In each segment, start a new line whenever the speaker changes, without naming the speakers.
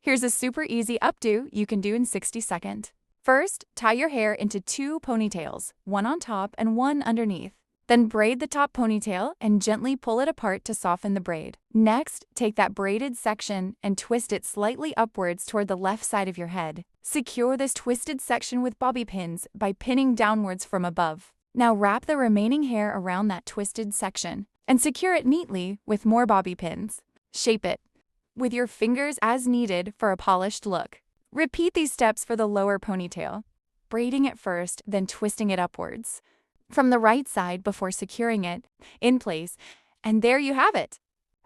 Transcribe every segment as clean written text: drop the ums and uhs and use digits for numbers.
Here's a super easy updo you can do in 60 seconds. First, tie your hair into 2 ponytails, one on top and one underneath. Then braid the top ponytail and gently pull it apart to soften the braid. Next, take that braided section and twist it slightly upwards toward the left side of your head. Secure this twisted section with bobby pins by pinning downwards from above. Now wrap the remaining hair around that twisted section and secure it neatly with more bobby pins. Shape it with your fingers as needed for a polished look. Repeat these steps for the lower ponytail, braiding it first, then twisting it upwards from the right side before securing it in place, and there you have it.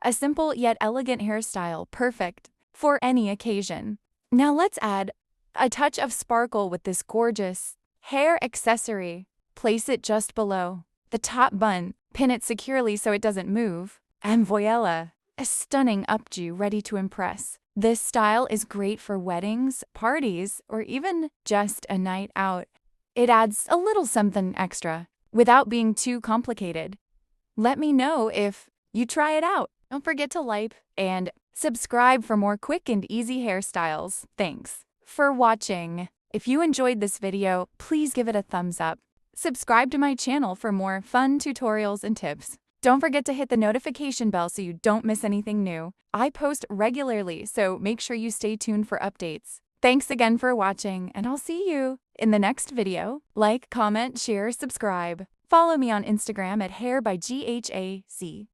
A simple yet elegant hairstyle, perfect for any occasion. Now let's add a touch of sparkle with this gorgeous hair accessory. Place it just below the top bun, pin it securely so it doesn't move, and voila, a stunning updo ready to impress. This style is great for weddings, parties, or even just a night out. It adds a little something extra without being too complicated. Let me know if you try it out. Don't forget to like and subscribe for more quick and easy hairstyles. Thanks for watching. If you enjoyed this video, please give it a thumbs up. Subscribe to my channel for more fun tutorials and tips. Don't forget to hit the notification bell so you don't miss anything new. I post regularly, so make sure you stay tuned for updates. Thanks again for watching, and I'll see you in the next video. Like, comment, share, subscribe. Follow me on Instagram at hairbyghac.